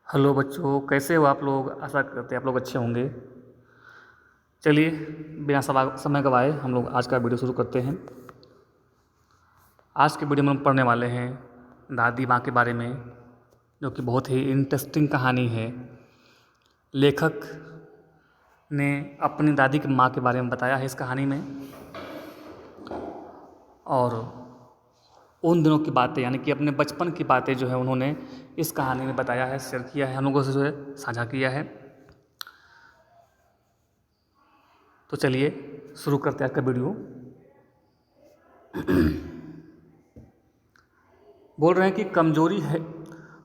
Hello बच्चों, कैसे हो आप लोग। आशा करते हैं आप लोग अच्छे होंगे। चलिए, बिना समय गवाए हम लोग आज का वीडियो शुरू करते हैं। आज के वीडियो में हम पढ़ने वाले हैं दादी माँ के बारे में, जो कि बहुत ही इंटरेस्टिंग कहानी है। लेखक ने अपनी दादी की माँ के बारे में बताया है इस कहानी में, और उन दिनों की बातें यानी कि अपने बचपन की बातें जो है उन्होंने इस कहानी में बताया है, शेयर किया है, हम लोगों से जो है साझा किया है। तो चलिए शुरू करते हैं आज का वीडियो। बोल रहे हैं कि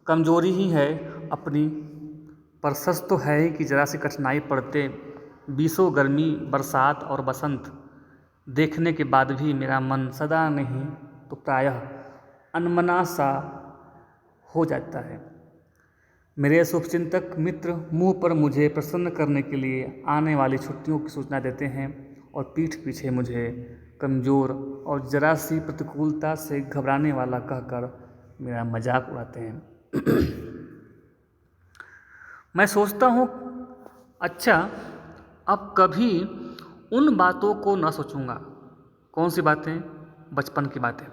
कमजोरी ही है अपनी, पर सच तो है ही कि जरा सी कठिनाई पड़ते बीसों गर्मी बरसात और बसंत देखने के बाद भी मेरा मन सदा नहीं तो प्रायः अनमना सा हो जाता है। मेरे शुभचिंतक मित्र मुंह पर मुझे प्रसन्न करने के लिए आने वाली छुट्टियों की सूचना देते हैं और पीठ पीछे मुझे कमज़ोर और जरा सी प्रतिकूलता से घबराने वाला कहकर मेरा मजाक उड़ाते हैं। मैं सोचता हूँ, अच्छा अब कभी उन बातों को न सोचूंगा। कौन सी बातें? बचपन की बातें।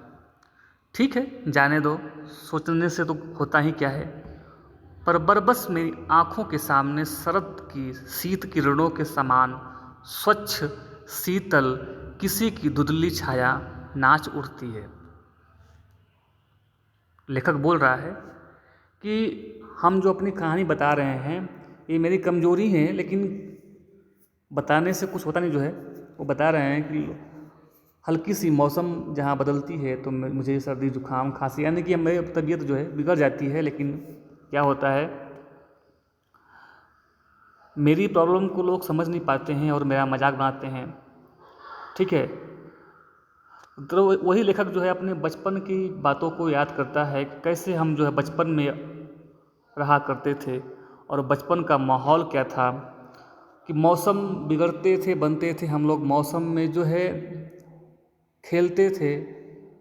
ठीक है, जाने दो, सोचने से तो होता ही क्या है। पर बरबस मेरी आंखों के सामने शरद की शीत किरणों के समान स्वच्छ शीतल किसी की धुंधली छाया नाच उठती है। लेखक बोल रहा है कि हम जो अपनी कहानी बता रहे हैं ये मेरी कमजोरी है, लेकिन बताने से कुछ होता नहीं। जो है वो बता रहे हैं कि हल्की सी मौसम जहाँ बदलती है तो मुझे सर्दी जुकाम खांसी यानी कि मेरी तबीयत जो है बिगड़ जाती है, लेकिन क्या होता है, मेरी प्रॉब्लम को लोग समझ नहीं पाते हैं और मेरा मजाक बनाते हैं। ठीक है, तो वही लेखक जो है अपने बचपन की बातों को याद करता है कि कैसे हम जो है बचपन में रहा करते थे और बचपन का माहौल क्या था, कि मौसम बिगड़ते थे बनते थे, हम लोग मौसम में जो है खेलते थे,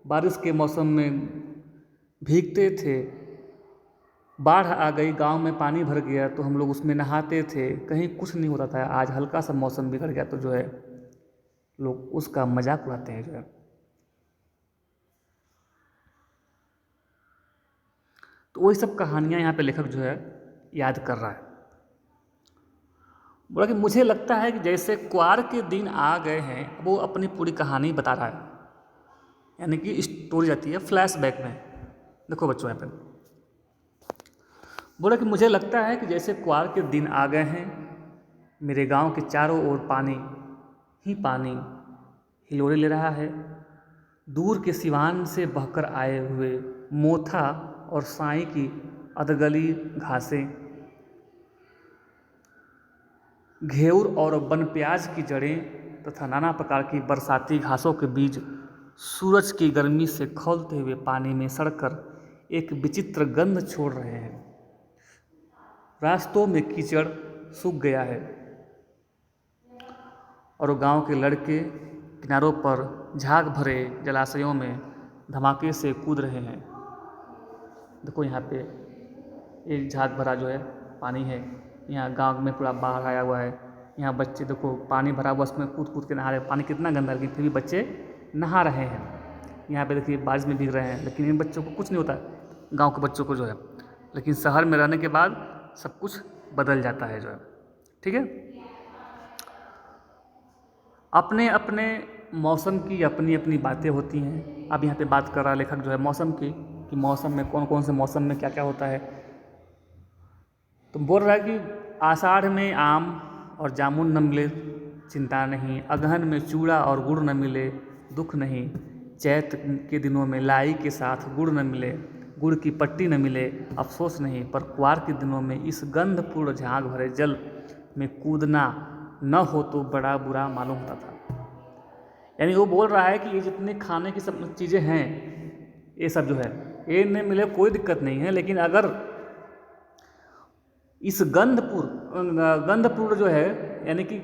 बारिश के मौसम में भीगते थे, बाढ़ आ गई, गांव में पानी भर गया तो हम लोग उसमें नहाते थे, कहीं कुछ नहीं होता था। आज हल्का सा मौसम बिगड़ गया तो जो है लोग उसका मजाक उड़ाते हैं। जो है तो वही सब कहानियाँ यहाँ पे लेखक जो है याद कर रहा है। बोला कि मुझे लगता है कि जैसे क्वार के दिन आ गए हैं। वो अपनी पूरी कहानी बता रहा है, यानी कि स्टोरी जाती है फ्लैशबैक में। देखो बच्चों, यहाँ पे बोला कि मुझे लगता है कि जैसे क्वार के दिन आ गए हैं। मेरे गांव के चारों ओर पानी ही पानी हिलोरे ले रहा है। दूर के सिवान से बहकर आए हुए मोथा और साई की अधगली घासें, घेउर और बनप्याज की जड़ें तथा नाना प्रकार की बरसाती घासों के बीज सूरज की गर्मी से खौलते हुए पानी में सड़कर एक विचित्र गंध छोड़ रहे हैं। रास्तों में कीचड़ सूख गया है और गांव के लड़के किनारों पर झाग भरे जलाशयों में धमाके से कूद रहे हैं। देखो यहाँ पे एक झाग भरा जो है पानी है, यहाँ गांव में पूरा बाढ़ आया हुआ है। यहाँ बच्चे देखो पानी भरा हुआ उसमें कूद कूद के नहा रहे हैं। पानी कितना गंदा है, लेकिन फिर भी बच्चे नहा रहे हैं। यहाँ पे देखिए बारिश में भीग रहे हैं, लेकिन इन बच्चों को कुछ नहीं होता गाँव के बच्चों को जो है। लेकिन शहर में रहने के बाद सब कुछ बदल जाता है जो है। ठीक है, अपने अपने मौसम की अपनी अपनी बातें होती हैं। अब यहाँ पे बात कर रहा है लेखक जो है मौसम की, कि मौसम में कौन कौन से मौसम में क्या क्या होता है। तो बोल रहा है कि आषाढ़ में आम और जामुन न मिले चिंता नहीं, अगहन में चूड़ा और गुड़ न मिले दुख नहीं, चैत के दिनों में लाई के साथ गुड़ न मिले, गुड़ की पट्टी न मिले अफसोस नहीं, पर कुआर के दिनों में इस गंधपूर्ण झाग भरे जल में कूदना न हो तो बड़ा बुरा मालूम होता था। यानी वो बोल रहा है कि ये जितने खाने की सब चीज़ें हैं, ये सब जो है ये न मिले कोई दिक्कत नहीं है, लेकिन अगर इस गंधपूर्ण जो है यानी कि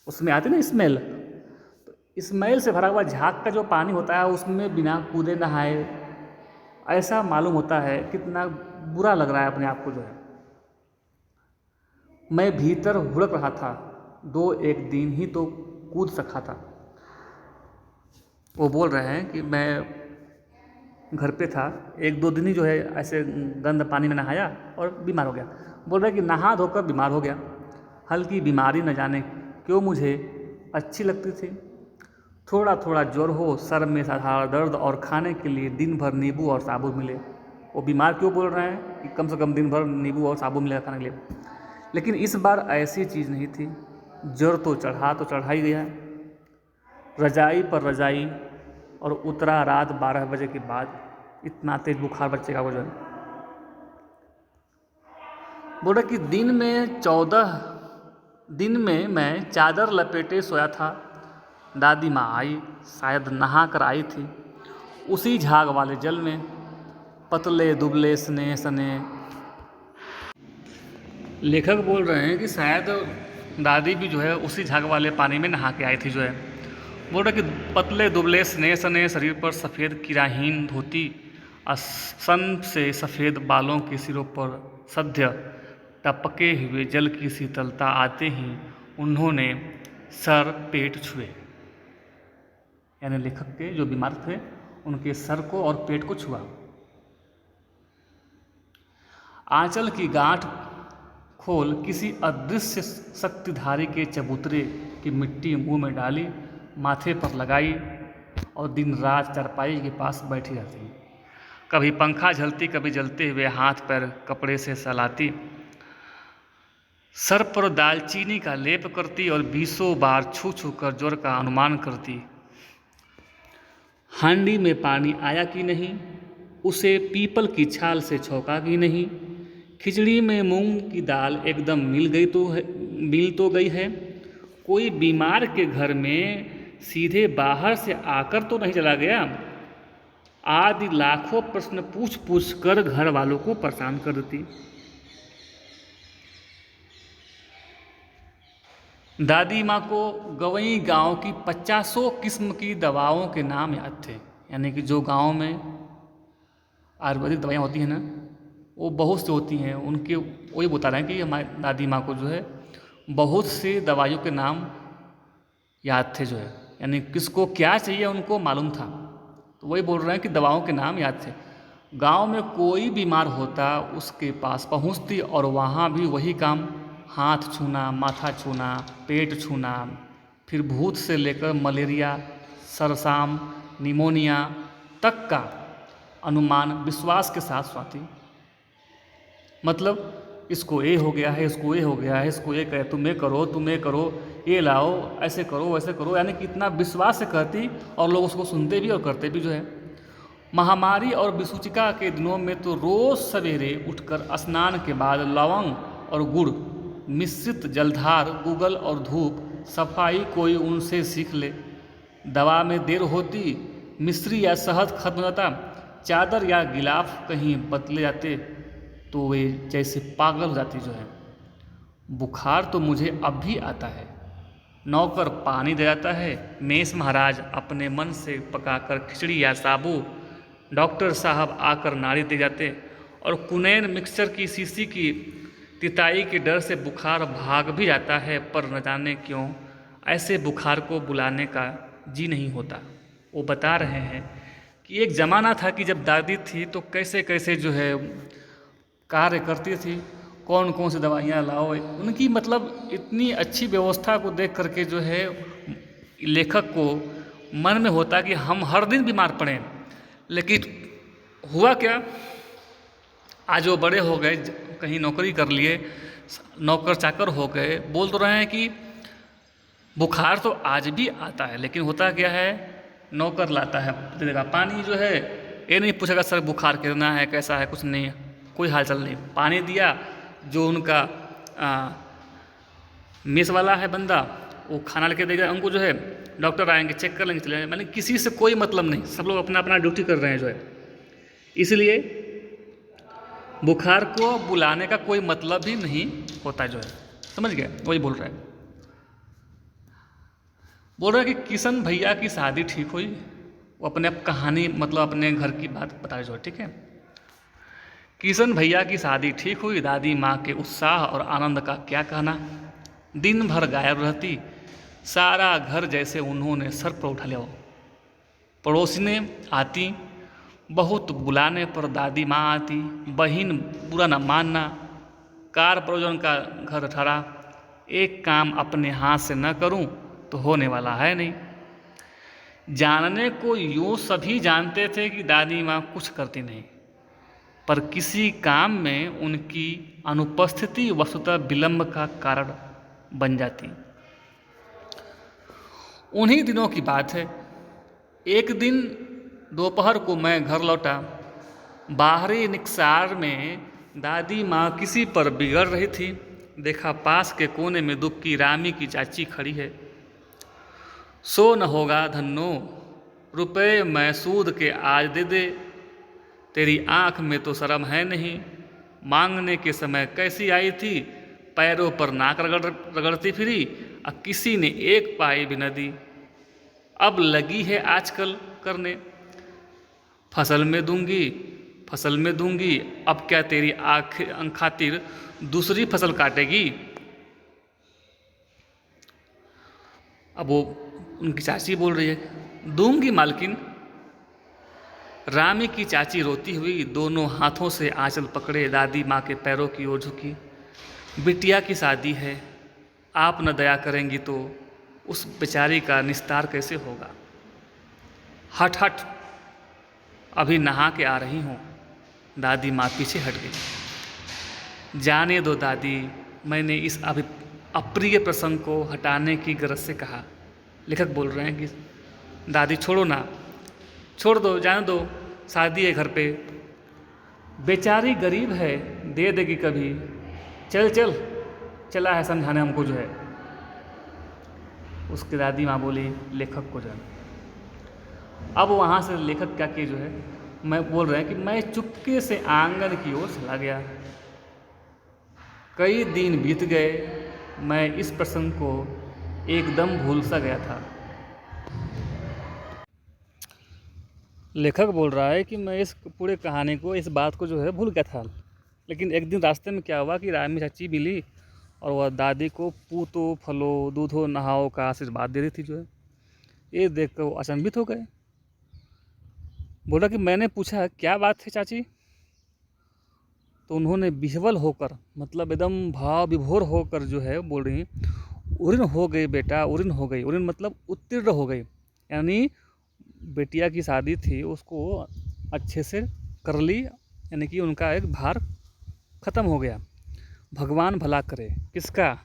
उसमें आती ना स्मेल, तो स्मेल से भरा हुआ झाग का जो पानी होता है उसमें बिना कूदे नहाए ऐसा मालूम होता है, कितना बुरा लग रहा है अपने आप को जो है। मैं भीतर हुड़क रहा था, 2-1 दिन ही तो कूद सका था। वो बोल रहे हैं कि मैं घर पे था, 1-2 दिन ही जो है ऐसे गंद पानी में नहाया और बीमार हो गया। बोल रहे हैं कि नहा धोकर बीमार हो गया। हल्की बीमारी न जाने क्यों मुझे अच्छी लगती थी। थोड़ा थोड़ा ज्वर हो, सर में साधारण दर्द और खाने के लिए दिन भर नींबू और साबुन मिले। वो बीमार क्यों बोल रहे हैं कि कम से कम दिन भर नींबू और साबुन मिलेगा खाने के लिए। लेकिन इस बार ऐसी चीज़ नहीं थी। ज्वर तो चढ़ा ही गया, रजाई पर रजाई, और उतरा रात 12 बजे के बाद। इतना तेज बुखार बच्चे का वजन। बोल रहा कि दिन में मैं चादर लपेटे सोया था। दादी माँ आई, शायद नहा कर आई थी, उसी झाग वाले जल में, पतले दुबले स्नेह सने। लेखक बोल रहे हैं कि शायद दादी भी जो है उसी झाग वाले पानी में नहा के आई थी जो है। बोल रहे कि पतले दुबले स्नेह सने शरीर पर सफ़ेद किराहीन धोती, सन से सफ़ेद बालों के सिरों पर सद्य टपके हुए जल की शीतलता आते ही उन्होंने सर पेट छुए। यानी लेखक के जो बीमार थे उनके सर को और पेट को छुआ। आंचल की गांठ खोल किसी अदृश्य शक्तिधारी के चबूतरे की मिट्टी मुंह में डाली, माथे पर लगाई और दिन रात चारपाई के पास बैठी रहती। कभी पंखा झलती, कभी जलते हुए हाथ पैर कपड़े से सहलाती, सर पर दालचीनी का लेप करती और 20 बार छू छू कर ज्वर का अनुमान करती। हांडी में पानी आया कि नहीं, उसे पीपल की छाल से छौंका कि नहीं, खिचड़ी में मूंग की दाल एकदम मिल तो गई है, कोई बीमार के घर में सीधे बाहर से आकर तो नहीं चला गया, आदि लाखों प्रश्न पूछ पूछ कर घर वालों को परेशान कर देती। दादी माँ को गवई गांव की 50 किस्म की दवाओं के नाम याद थे। यानी कि जो गांव में आयुर्वेदिक दवाइयाँ होती हैं ना, वो बहुत सी होती हैं। उनके वही बता रहे हैं कि हमारी दादी माँ को जो है बहुत सी दवाइयों के नाम याद थे जो है, यानी किसको क्या चाहिए उनको मालूम था। तो वही बोल रहे हैं कि दवाओं के नाम याद थे। गांव में कोई बीमार होता उसके पास पहुंचती और वहाँ भी वही काम, हाथ छूना, माथा छूना, पेट छूना, फिर भूत से लेकर मलेरिया, सरसाम, निमोनिया तक का अनुमान विश्वास के साथ स्वाती। मतलब इसको ये हो गया है, इसको ये हो गया है, इसको ये कहे, तुम ये करो, ये लाओ, ऐसे करो, वैसे करो, यानी कि इतना विश्वास से कहती और लोग उसको सुनते भी और करते भी जो है। महामारी और विसूचिका के दिनों में तो रोज़ सवेरे उठकर स्नान के बाद लवंग और गुड़ मिश्रित जलधार, गूगल और धूप, सफाई कोई उनसे सीख ले। दवा में देर होती, मिश्री या शहद खत्म हो जाता, चादर या गिलाफ कहीं बदले जाते तो वे जैसे पागल हो जाती जो है। बुखार तो मुझे अब भी आता है। नौकर पानी दे जाता है, मेष महाराज अपने मन से पकाकर खिचड़ी या साबू, डॉक्टर साहब आकर नाड़ी दे जाते, और कुनैन मिक्सचर की शीशी की तिताई के डर से बुखार भाग भी जाता है। पर न जाने क्यों ऐसे बुखार को बुलाने का जी नहीं होता। वो बता रहे हैं कि एक ज़माना था कि जब दादी थी तो कैसे कैसे जो है कार्य करती थी, कौन कौन सी दवाइयाँ लाओ। उनकी मतलब इतनी अच्छी व्यवस्था को देख करके जो है लेखक को मन में होता कि हम हर दिन बीमार पड़ें। लेकिन हुआ क्या, आज वो बड़े हो गए, कहीं नौकरी कर लिए, नौकर चाकर हो गए, बोल तो रहे हैं कि बुखार तो आज भी आता है। लेकिन होता क्या है, नौकर लाता है देगा पानी जो है, ये नहीं पूछेगा सर बुखार कितना है, कैसा है, कुछ नहीं, कोई हालचाल नहीं। पानी दिया, जो उनका मेस वाला है बंदा, वो खाना लेके देगा उनको जो है, डॉक्टर आएंगे चेक कर लेंगे, चले जाएंगे। मैंने किसी से कोई मतलब नहीं, सब लोग अपना अपना ड्यूटी कर रहे हैं जो है। इसलिए बुखार को बुलाने का कोई मतलब ही नहीं होता जो है, समझ गए। वही बोल रहा है कि किशन भैया की शादी ठीक हुई। वो अपने कहानी मतलब अपने घर की बात बता रहे जो है, ठीक है। किशन भैया की शादी ठीक हुई। दादी माँ के उत्साह और आनंद का क्या कहना। दिन भर गायब रहती, सारा घर जैसे उन्होंने सर पर उठा लिया हो। पड़ोसिनें आती, बहुत बुलाने पर दादी माँ आती। बहन बुरा न मानना, कार परोजन का घर ठहरा। एक काम अपने हाथ से न करूं तो होने वाला है नहीं। जानने को यूं सभी जानते थे कि दादी माँ कुछ करती नहीं, पर किसी काम में उनकी अनुपस्थिति वस्तुतः विलंब का कारण बन जाती। उन्हीं दिनों की बात है। एक दिन दोपहर को मैं घर लौटा। बाहरी निकसार में दादी माँ किसी पर बिगड़ रही थी। देखा पास के कोने में दुबकी रामी की चाची खड़ी है। सो न होगा धन्नो, रुपए मैं सूद के आज दे दे। तेरी आंख में तो शर्म है नहीं, मांगने के समय कैसी आई थी। पैरों पर नाक रगड़ती फिरी, अब किसी ने एक पाई भी न दी। अब लगी है आजकल करने, फसल में दूंगी फसल में दूंगी। अब क्या तेरी आंख खातिर दूसरी फसल काटेगी। अब वो उनकी चाची बोल रही है, दूंगी मालकिन। रामी की चाची रोती हुई दोनों हाथों से आंचल पकड़े दादी माँ के पैरों की ओर झुकी। बिटिया की शादी है, आप न दया करेंगी तो उस बेचारी का निस्तार कैसे होगा। हट हट, अभी नहा के आ रही हूँ। दादी माँ पीछे हट गई। जाने दो दादी, मैंने इस अप्रिय प्रसंग को हटाने की गरज से कहा। लेखक बोल रहे हैं कि दादी छोड़ो ना, छोड़ दो, जाने दो, शादी है घर पे। बेचारी गरीब है, दे देगी कभी। चल चल, चला है समझाने हमको जो है। उसकी दादी माँ बोली लेखक को जान। अब वहाँ से लेखक क्या किए जो है, मैं बोल रहे हैं कि मैं चुपके से आंगन की ओर चला गया। कई दिन बीत गए, मैं इस प्रसंग को एकदम भूल सा गया था। लेखक बोल रहा है कि मैं इस पूरे कहानी को, इस बात को जो है भूल गया था। लेकिन एक दिन रास्ते में क्या हुआ कि रामी चाची मिली और वह दादी को पूतो फलो दूधो नहाओ का आशीर्वाद दे रही थी जो है। ये देख कर वो अचंभित हो गए। बोला कि मैंने पूछा क्या बात है चाची। तो उन्होंने विह्वल होकर, मतलब एकदम भाव विभोर होकर जो है बोल रही, उरीन हो गई बेटा, उरीन हो गई। उरीन मतलब उत्तीर्ण हो गई, यानी बेटिया की शादी थी उसको अच्छे से कर ली, यानी कि उनका एक भार खत्म हो गया। भगवान भला करे। किसका?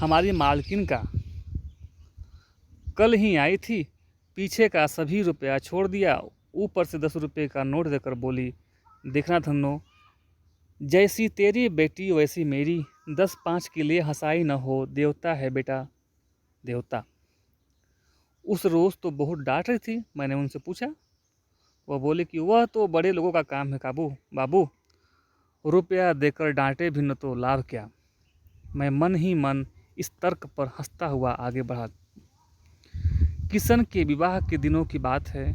हमारी मालकिन का। कल ही आई थी, पीछे का सभी रुपया छोड़ दिया, ऊपर से 10 रुपये का नोट देकर बोली, देखना धन्नो, जैसी तेरी बेटी वैसी मेरी। 10-5 के लिए हंसाई न हो, देवता है बेटा, देवता। उस रोज़ तो बहुत डांट रही थी। मैंने उनसे पूछा, वह बोले कि वह तो बड़े लोगों का काम है बाबू, रुपया देकर डांटे भी न तो लाभ क्या। मैं मन ही मन इस तर्क पर हंसता हुआ आगे बढ़ा। किशन के विवाह के दिनों की बात है।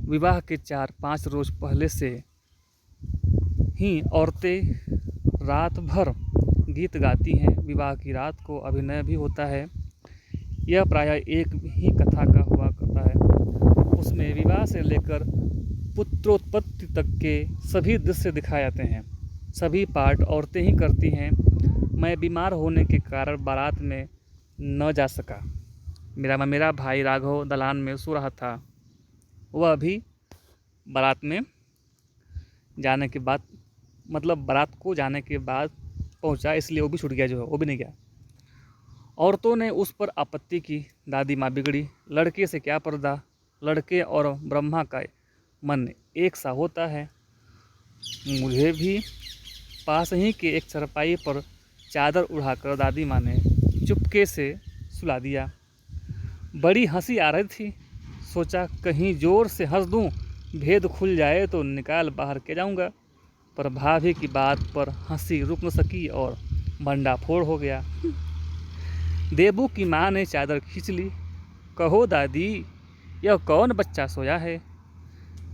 विवाह के 4-5 रोज पहले से ही औरतें रात भर गीत गाती हैं। विवाह की रात को अभिनय भी होता है। यह प्रायः एक ही कथा का हुआ करता है। उसमें विवाह से लेकर पुत्रोत्पत्ति तक के सभी दृश्य दिखाए जाते हैं। सभी पाठ औरतें ही करती हैं। मैं बीमार होने के कारण बारात में न जा सका। मेरा भाई राघव दलान में सो रहा था। वह भी बारात में जाने के बाद, मतलब बारात को जाने के बाद पहुंचा, इसलिए वो भी छूट गया जो है, वो भी नहीं गया। औरतों ने उस पर आपत्ति की। दादी माँ बिगड़ी। लड़के से क्या पर्दा, लड़के और ब्रह्मा का मन एक सा होता है। मुझे भी पास ही के एक चरपाई पर चादर उड़ाकर दादी माँ ने चुपके से सुला दिया। बड़ी हंसी आ रही थी। सोचा कहीं जोर से हंस दूं, भेद खुल जाए तो निकाल बाहर के जाऊंगा। पर भाभी की बात पर हंसी रुक न सकी और भंडाफोड़ हो गया। देबू की माँ ने चादर खींच ली। कहो दादी, यह कौन बच्चा सोया है।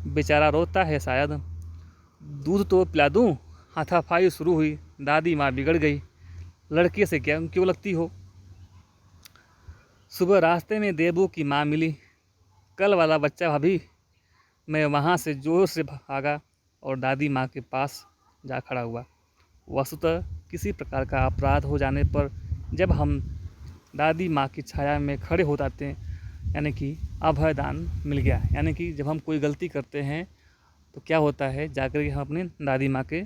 बेचारा रोता है शायद, दूध तो पिला दूँ। हाथापाई शुरू हुई। दादी माँ बिगड़ गई, लड़के से क्या क्यों लगती हो। सुबह रास्ते में देबू की माँ मिली। कल वाला बच्चा भाभी। मैं वहाँ से जोर से भागा और दादी माँ के पास जा खड़ा हुआ। वस्तुतः किसी प्रकार का अपराध हो जाने पर जब हम दादी माँ की छाया में खड़े हो जाते हैं, यानी कि अभयदान मिल गया। यानी कि जब हम कोई गलती करते हैं तो क्या होता है, जाकर के हम अपने दादी माँ के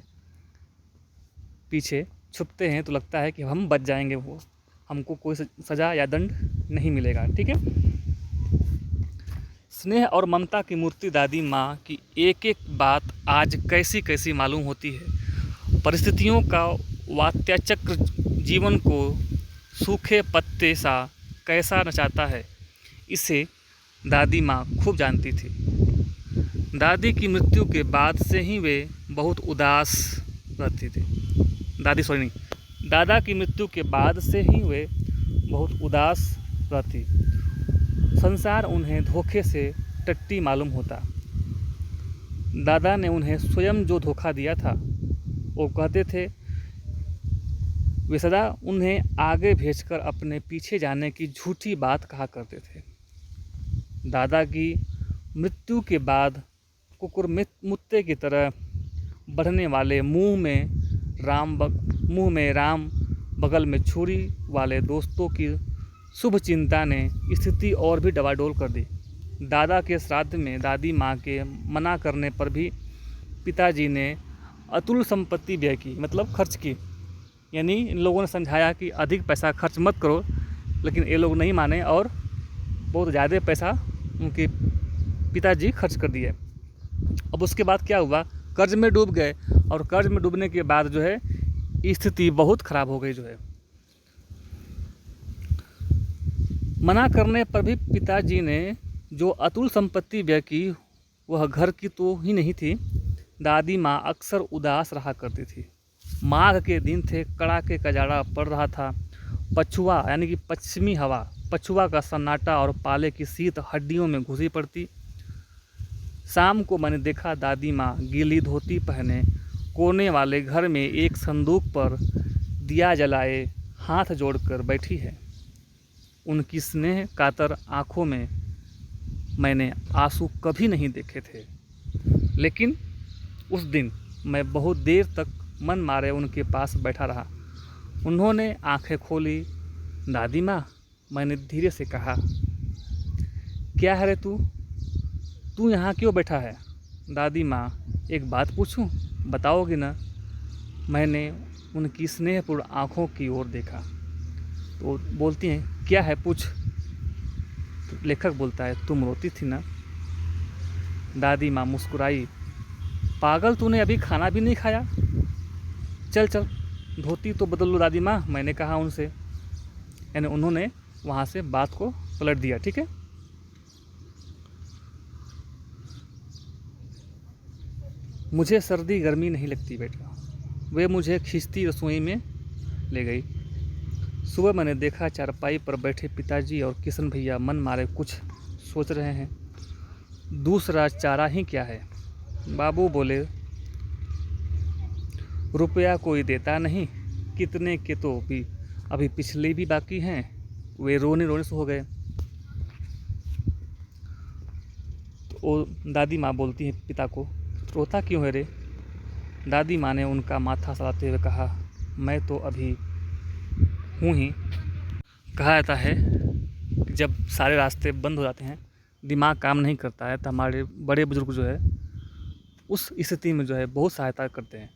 पीछे छुपते हैं तो लगता है कि हम बच जाएंगे, वो हमको कोई सज़ा या दंड नहीं मिलेगा। ठीक है। स्नेह और ममता की मूर्ति दादी माँ की एक एक बात आज कैसी कैसी मालूम होती है। परिस्थितियों का वात्याचक्र जीवन को सूखे पत्ते सा कैसा नचाता है, इसे दादी माँ खूब जानती थी। दादी की मृत्यु के बाद से ही वे बहुत उदास रहती थी। दादा की मृत्यु के बाद से ही वे बहुत उदास रहती। संसार उन्हें धोखे से टट्टी मालूम होता। दादा ने उन्हें स्वयं जो धोखा दिया था, वो कहते थे वे सदा उन्हें आगे भेजकर अपने पीछे जाने की झूठी बात कहा करते थे। दादा की मृत्यु के बाद कुकुरमुत्ते की तरह बढ़ने वाले मुंह में राम बगल में छुरी वाले दोस्तों की शुभ चिंता ने स्थिति और भी डवाडोल कर दी। दादा के श्राद्ध में दादी माँ के मना करने पर भी पिताजी ने अतुल संपत्ति व्यय की, मतलब खर्च की। यानी इन लोगों ने समझाया कि अधिक पैसा खर्च मत करो, लेकिन ये लोग नहीं माने और बहुत ज़्यादा पैसा उनके पिताजी खर्च कर दिए। अब उसके बाद क्या हुआ, कर्ज में डूब गए और कर्ज में डूबने के बाद जो है स्थिति बहुत ख़राब हो गई। जो है मना करने पर भी पिताजी ने जो अतुल संपत्ति व्यय की, वह घर की तो ही नहीं थी। दादी माँ अक्सर उदास रहा करती थी। माघ के दिन थे, कड़ाके का जाड़ा पड़ रहा था। पछुआ यानी कि पश्चिमी हवा, पछुआ का सन्नाटा और पाले की शीत हड्डियों में घुसी पड़ती। शाम को मैंने देखा दादी माँ गीली धोती पहने कोने वाले घर में एक संदूक पर दिया जलाए हाथ जोड़कर बैठी है। उनकी स्नेह कातर आँखों में मैंने आंसू कभी नहीं देखे थे, लेकिन उस दिन मैं बहुत देर तक मन मारे उनके पास बैठा रहा। उन्होंने आंखें खोली। दादी माँ, मैंने धीरे से कहा, क्या है रे तू यहाँ क्यों बैठा है? दादी माँ, एक बात पूछूं, बताओगी ना? मैंने उनकी स्नेहपूर्ण आँखों की ओर देखा तो बोलती हैं, क्या है पूछ। तो लेखक बोलता है, तुम रोती थी ना? दादी माँ मुस्कुराई, पागल, तूने अभी खाना भी नहीं खाया? चल धोती तो बदल लो दादी माँ, मैंने कहा उनसे। यानी उन्होंने वहाँ से बात को पलट दिया। ठीक है। मुझे सर्दी गर्मी नहीं लगती बेटा। वे मुझे खींचती रसोई में ले गई। सुबह मैंने देखा चारपाई पर बैठे पिताजी और किशन भैया मन मारे कुछ सोच रहे हैं। दूसरा चारा ही क्या है। बाबू बोले, रुपया कोई देता नहीं, कितने के तो भी अभी पिछले भी बाकी हैं। वे रोने से हो गए। तो दादी माँ बोलती है पिता को, रोता क्यों है रे? दादी माँ ने उनका माथा सलाते हुए कहा, मैं तो अभी हूँ ही। कहा जाता है कि जब सारे रास्ते बंद हो जाते हैं, दिमाग काम नहीं करता है, तो हमारे बड़े बुजुर्ग जो है उस स्थिति में जो है बहुत सहायता करते हैं।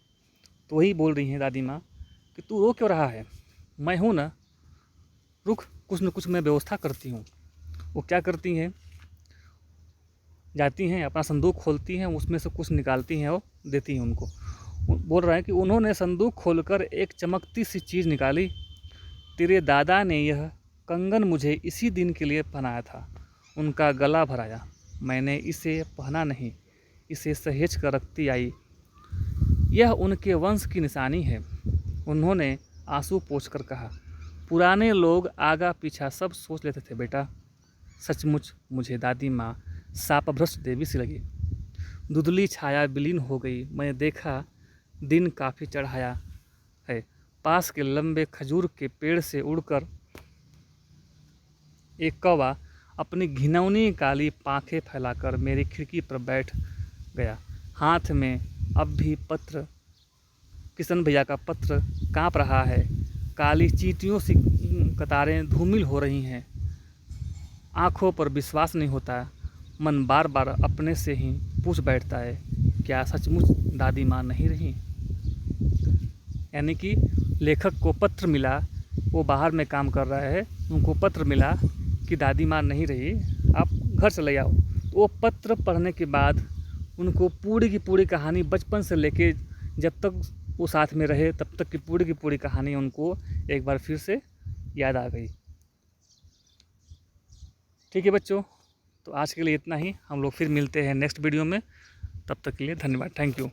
तो वही बोल रही हैं दादी माँ कि तू रो क्यों रहा है? मैं हूँ ना, रुक, कुछ न कुछ मैं व्यवस्था करती हूँ। वो क्या करती हैं, जाती हैं अपना संदूक खोलती हैं, उसमें से कुछ निकालती हैं और देती हैं उनको। बोल रहा है कि उन्होंने संदूक खोलकर एक चमकती सी चीज़ निकाली। तेरे दादा ने यह कंगन मुझे इसी दिन के लिए पहनाया था। उनका गला भराया। मैंने इसे पहना नहीं, इसे सहेज कर रखती आई। यह उनके वंश की निशानी है। उन्होंने आंसू पोंछकर कहा, पुराने लोग आगा पीछा सब सोच लेते थे बेटा। सचमुच मुझे दादी माँ शापभ्रष्ट देवी सी लगी। धुंधली छाया विलीन हो गई। मैंने देखा दिन काफ़ी चढ़ाया है। पास के लंबे खजूर के पेड़ से उड़कर एक कौवा अपनी घिनौनी काली पांखें फैलाकर मेरी खिड़की पर बैठ गया। हाथ में अब भी पत्र, किशन भैया का पत्र काँप रहा है। काली चींटियों सी कतारें धूमिल हो रही हैं। आँखों पर विश्वास नहीं होता। मन बार बार अपने से ही पूछ बैठता है, क्या सचमुच दादी माँ नहीं रही? यानी कि लेखक को पत्र मिला, वो बाहर में काम कर रहा है, उनको पत्र मिला कि दादी माँ नहीं रही, आप घर चले आओ। तो वो पत्र पढ़ने के बाद उनको पूरी की पूरी कहानी बचपन से लेके जब तक वो साथ में रहे तब तक की पूरी कहानी उनको एक बार फिर से याद आ गई। ठीक है बच्चों, तो आज के लिए इतना ही। हम लोग फिर मिलते हैं नेक्स्ट वीडियो में। तब तक के लिए धन्यवाद। Thank you.